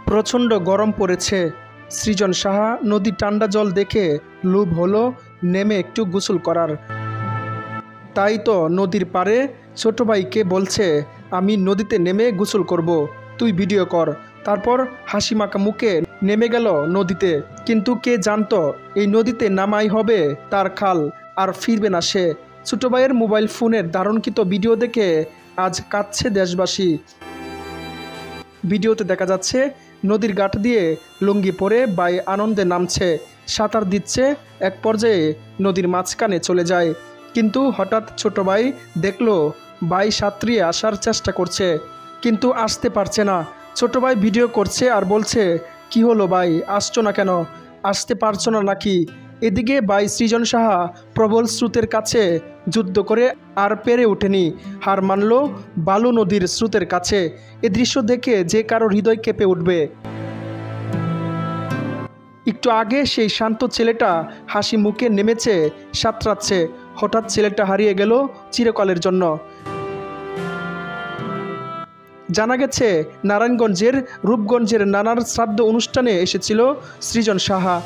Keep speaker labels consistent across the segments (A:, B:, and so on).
A: প্রচণ্ড গরম পড়েছে। সৃজন সাহা নদী ঠান্ডা জল দেখে লোভ হলো নেমে একটু গোসল করার। তাই তো নদীর পাড়ে ছোট ভাইকে বলছে, আমি নদীতে নেমে গোসল করব, তুই ভিডিও কর। তারপর হাসি মাখা মুখে নেমে গেল নদীতে। কিন্তু কে জানতো এই নদীতে নামাই হবে তার খাল, আর ফিরবে না সে। ছোট ভাইয়ের মোবাইল ফোনের ধারণকৃত ভিডিও দেখে আজ কাঁদছে দেশবাসী। ভিডিওতে দেখা যাচ্ছে নদীর ঘাট দিয়ে লুঙ্গি পরে ভাই আনন্দে নামছে, সাঁতার দিচ্ছে। এক পর্যায়ে নদীর মাঝখানে চলে যায়। কিন্তু হঠাৎ ছোট ভাই দেখলো ভাই সাঁতরিয়ে আসার চেষ্টা করছে, কিন্তু আসতে পারছে না। ছোট ভাই ভিডিও করছে আর বলছে, কি হলো ভাই, আসছো না কেন, আসতে পারছো না নাকি? এদিকে ভাই সৃজন সাহা প্রবল স্রোতের কাছে যুদ্ধ করে আর পেরে ওঠেনি, হার মানল বালু নদীর স্রোতের কাছে। এ দৃশ্য দেখে যে কারো হৃদয় কেঁপে উঠবে। একটু আগে সেই শান্ত ছেলেটা হাসি মুখে নেমেছে, সাঁতরাচ্ছে, হঠাৎ ছেলেটা হারিয়ে গেল চিরকালের জন্য। জানা গেছে নারায়ণগঞ্জের রূপগঞ্জের নানার শ্রাদ্ধ অনুষ্ঠানে এসেছিল সৃজন সাহা।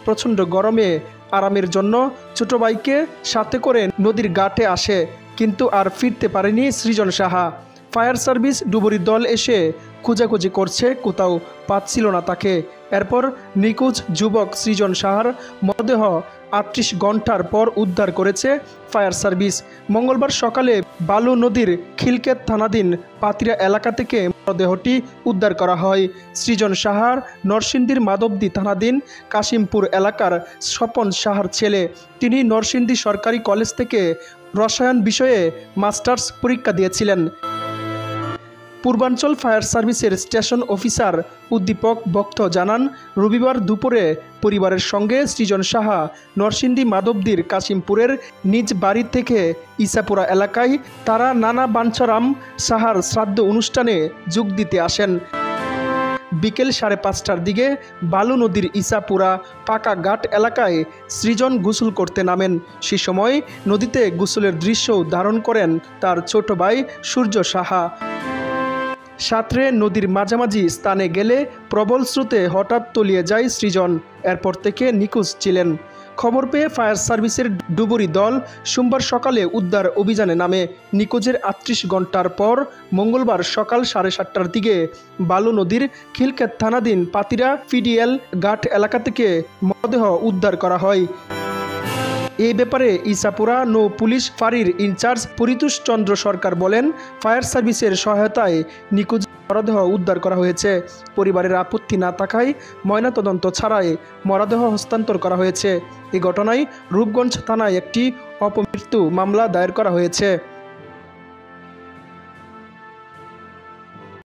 A: প্রচণ্ড গরমে আরামের জন্য ছোট ভাইকে সাথে করে নদীর ঘাটে আসে, কিন্তু আর ফিরতে পারেনি সৃজন সাহা। ফায়ার সার্ভিস ডুবুরি দল এসে খোঁজাখুঁজি করছে, কোথাও পাচ্ছিল না তাকে। এরপর নিখোঁজ যুবক সৃজন সাহার মরদেহ ৩৮ ঘন্টার পর উদ্ধার করেছে ফায়ার সার্ভিস। মঙ্গলবার সকালে বালু নদীর খিলক্ষেত থানাধীন পাতিরা এলাকা থেকে মরদেহটি উদ্ধার করা হয়। সৃজন সাহার নরসিংদীর মাধবদী থানাধীন কাশিমপুর এলাকার স্বপন সাহার ছেলে। তিনি নরসিংদী সরকারি কলেজ থেকে রসায়ন বিষয়ে মাস্টার্স পরীক্ষা দিয়েছিলেন। পূর্বাঞ্চল ফায়ার সার্ভিসের স্টেশন অফিসার উদ্দীপক ভক্ত জানান, রবিবার দুপুরে পরিবারের সঙ্গে সৃজন সাহা নরসিংদী মাধবদীর কাশিমপুরের নিজ বাড়ি থেকে ইসাপুরা এলাকায় তারা নানা বাঞ্ছারাম সাহার শ্রাদ্ধ অনুষ্ঠানে যোগ দিতে আসেন। বিকেল 5:30টার দিকে বালু নদীর ইসাপুরা পাকা ঘাট এলাকায় সৃজন গোসল করতে নামেন। সে সময় নদীতে গোসলের দৃশ্য ধারণ করেন তার ছোট ভাই সূর্য সাহা। সাঁতরে নদীর মাঝামাঝি স্থানে গেলে প্রবল স্রোতে হঠাৎ তলিয়ে যায় সৃজন। এরপর থেকে নিখোঁজ ছিলেন। খবর পেয়ে ফায়ার সার্ভিসের ডুবুরি দল সোমবার সকালে উদ্ধার অভিযানে নামে। নিখোঁজের ৩৮ ঘন্টার পর মঙ্গলবার সকাল 7:30টার দিকে বালু নদীর খিলক্ষেত থানাধীন পাতিরা পিডিএল ঘাট এলাকা থেকে মরদেহ উদ্ধার করা হয়। এই ব্যাপারে ইসাপুরা নৌ পুলিশ ফাঁড়ির ইনচার্জ পরিতোষ চন্দ্র সরকার বলেন, ফায়ার সার্ভিসের সহায়তায় নিখোঁজ মরদেহ উদ্ধার করা হয়েছে। পরিবারের আপত্তি না থাকায় ময়নাতদন্ত ছাড়াই মরদেহ হস্তান্তর করা হয়েছে। এই ঘটনায় রূপগঞ্জ থানায় একটি অপমৃত্যু মামলা দায়ের করা হয়েছে।